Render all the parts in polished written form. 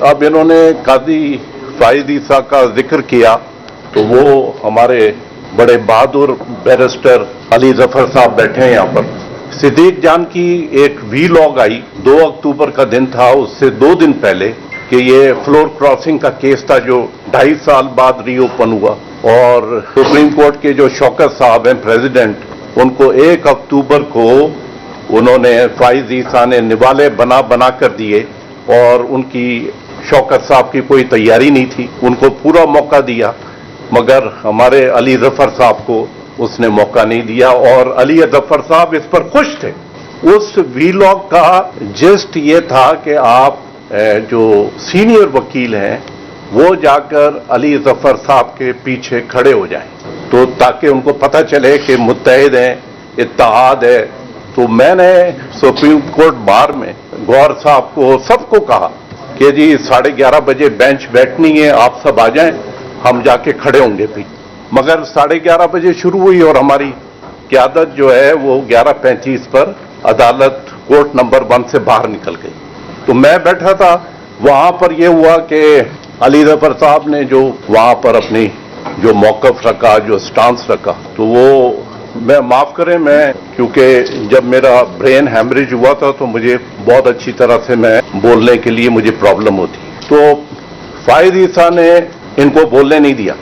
अब इन्होंने काजी फाइज ईसा का जिक्र किया तो वो हमारे बड़े बहादुर बैरिस्टर अली जफर साहब बैठे हैं यहाँ पर। सिद्दीक जान की एक वीलॉग आई, 2 अक्टूबर का दिन था, उससे 2 दिन पहले कि ये फ्लोर क्रॉसिंग का केस था जो 2.5 साल बाद रीओपन हुआ और सुप्रीम कोर्ट के जो शौकत साहब हैं प्रेसिडेंट, उनको 1 अक्टूबर को उन्होंने फाइज ईसा ने निवाले बना कर दिए और उनकी शौकत साहब की कोई तैयारी नहीं थी, उनको पूरा मौका दिया मगर हमारे अली जफर साहब को उसने मौका नहीं दिया और अली जफर साहब इस पर खुश थे। उस वीलॉग का जिस्ट ये था कि आप जो सीनियर वकील हैं वो जाकर अली जफर साहब के पीछे खड़े हो जाएं तो ताकि उनको पता चले कि मुत्तहिद हैं, इत्तेहाद है। तो मैंने सुप्रीम कोर्ट बार में गौर साहब को सबको कहा कि जी 11:30 बजे बेंच बैठनी है, आप सब आ जाएं, हम जाके खड़े होंगे भी। मगर 11:30 बजे शुरू हुई और हमारी क़यादत जो है वो 11:35 पर अदालत कोर्ट नंबर 1 से बाहर निकल गई। तो मैं बैठा था, वहां पर यह हुआ कि अली जफर साहब ने जो वहां पर अपनी जो मौक़िफ़ रखा, जो स्टांस रखा, तो वो मैं माफ करें, मैं क्योंकि जब मेरा ब्रेन हैमरेज हुआ था तो मुझे बहुत अच्छी तरह से मैं बोलने के लिए मुझे प्रॉब्लम होती, तो फाइज ईसा ने इनको बोलने नहीं दिया।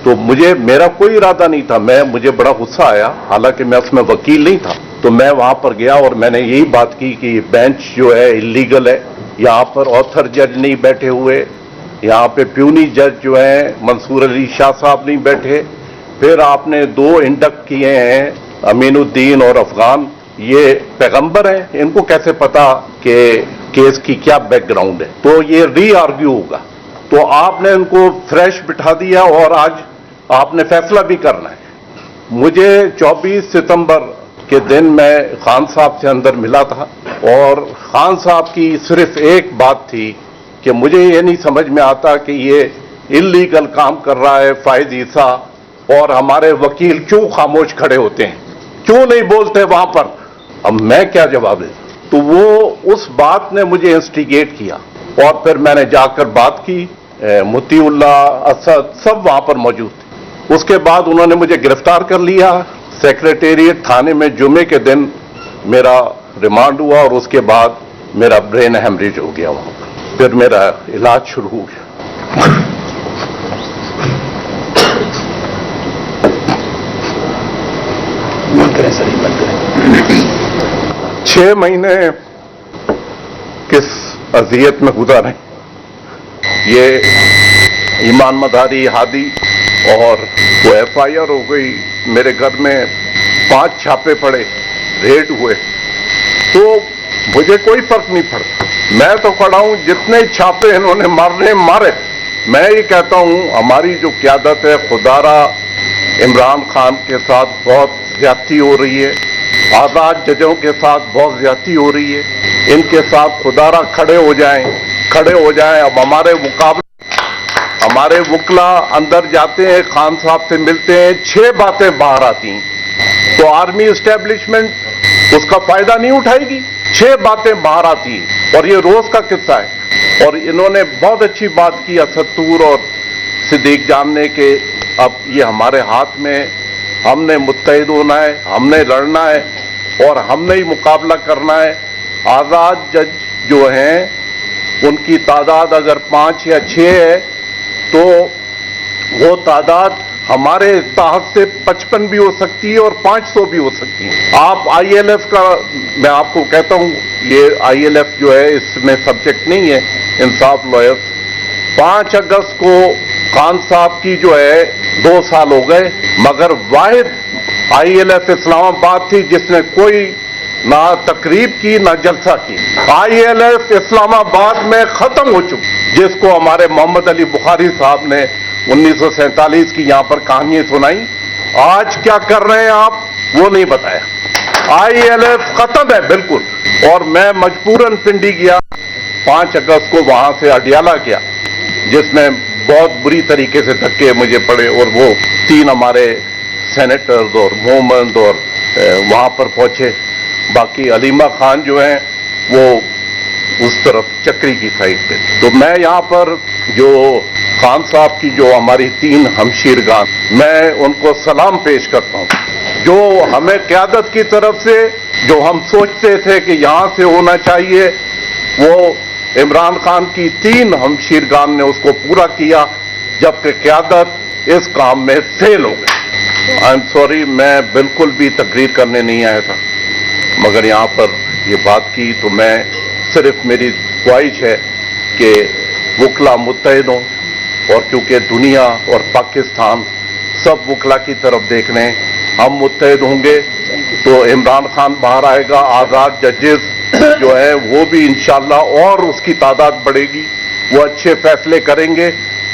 तो मेरा कोई इरादा नहीं था, मुझे बड़ा गुस्सा आया, हालांकि मैं उसमें वकील नहीं था। तो मैं वहां पर गया और मैंने यही बात की कि बेंच जो है इलीगल है, यहां पर ऑथर जज नहीं बैठे हुए, यहां पे प्यूनी जज जो है मंसूर अली शाह साहब नहीं बैठे, फिर आपने 2 इंडक्ट किए हैं अमीनुद्दीन और अफगान, ये पैगंबर हैं, इनको कैसे पता कि केस की क्या बैकग्राउंड है, तो ये री आर्ग्यू होगा। तो आपने इनको फ्रेश बिठा दिया और आज आपने फैसला भी करना है। मुझे 24 सितंबर के दिन मैं खान साहब से अंदर मिला था और खान साहब की सिर्फ एक बात थी कि मुझे ये नहीं समझ में आता कि ये इल्लीगल काम कर रहा है फाइज ईसा और हमारे वकील क्यों खामोश खड़े होते हैं, क्यों नहीं बोलते वहां पर। अब मैं क्या जवाब दूं? तो वो उस बात ने मुझे इंस्टिगेट किया और फिर मैंने जाकर बात की, मुतीउल्ला, असद सब वहां पर मौजूद थे। उसके बाद उन्होंने मुझे गिरफ्तार कर लिया, सेक्रेटेरिएट थाने में जुमे के दिन मेरा रिमांड हुआ और उसके बाद मेरा ब्रेन हेमरेज हो गया, वहां पर फिर मेरा इलाज शुरू हो गया। 6 महीने किस अजियत में गुजारे, ये ईमान मदारी हादी और वो FIR हो गई, मेरे घर में 5 छापे पड़े, रेड हुए, तो मुझे कोई फर्क नहीं पड़ता, मैं तो खड़ा हूं, जितने छापे इन्होंने मारने मारे। मैं ये कहता हूं हमारी जो क़यादत है, खुदारा इमरान खान के साथ बहुत ज्यादती हो रही है, आजाद जजों के साथ बहुत ज्यादती हो रही है, इनके साथ खुदारा खड़े हो जाएं। अब हमारे वकला अंदर जाते हैं, खान साहब से मिलते हैं, 6 बातें बाहर आती हैं, तो आर्मी एस्टेब्लिशमेंट उसका फायदा नहीं उठाएगी। 6 बातें बाहर आती हैं और ये रोज का किस्सा है। और इन्होंने बहुत अच्छी बात की असदूर और सिद्दीक जान ने कि अब ये हमारे हाथ में, हमने मुत्तहिद होना है, हमने लड़ना है और हमने ही मुकाबला करना है। आजाद जज जो हैं उनकी तादाद अगर 5 या 6 है तो वो तादाद हमारे इत्तेहाद से 55 भी हो सकती है और 500 भी हो सकती है। आप ILF का, मैं आपको कहता हूं, ये ILF जो है इसमें सब्जेक्ट नहीं है, इंसाफ लॉयर्स, 5 अगस्त को खान साहब की जो है 2 साल हो गए, मगर वाहिद ILF इस्लामाबाद थी जिसने कोई ना तकरीब की ना जलसा की। ILF इस्लामाबाद में खत्म हो चुकी, जिसको हमारे मोहम्मद अली बुखारी साहब ने 1947 की यहां पर कहानियां सुनाई। आज क्या कर रहे हैं आप, वो नहीं बताया। ILF खत्म है बिल्कुल। और मैं मजबूरन पिंडी गया, 5 अगस्त को वहां से अडियाला गया, जिसमें बहुत बुरी तरीके से धक्के मुझे पड़े और वो 3 हमारे सेनेटर्स और मोहम्मद और वहां पर पहुंचे। बाकी अलीमा खान जो हैं वो उस तरफ चक्री की साइड पे। तो मैं यहाँ पर जो खान साहब की जो हमारी 3 हमशीरगान, मैं उनको सलाम पेश करता हूँ। जो हमें क़यादत की तरफ से जो हम सोचते थे कि यहाँ से होना चाहिए, वो इमरान खान की 3 हमशीरगान ने उसको पूरा किया, जबकि क़यादत इस काम में फेल हो गई। आई एम सॉरी, मैं बिल्कुल भी तकरीर करने नहीं आया था, मगर यहाँ पर ये बात की तो मैं सिर्फ मेरी ख्वाहिश है कि वकला मुत्तहिद हों, और क्योंकि दुनिया और पाकिस्तान सब वकला की तरफ देख रहे हैं, हम मुत्तहिद होंगे तो इमरान खान बाहर आएगा, आज़ाद जजेस जो है वो भी इंशाअल्लाह और उसकी तादाद बढ़ेगी, वो अच्छे फैसले करेंगे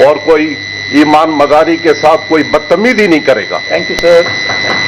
और कोई ईमान मदारी के साथ कोई बदतमीजी नहीं करेगा। Thank you sir.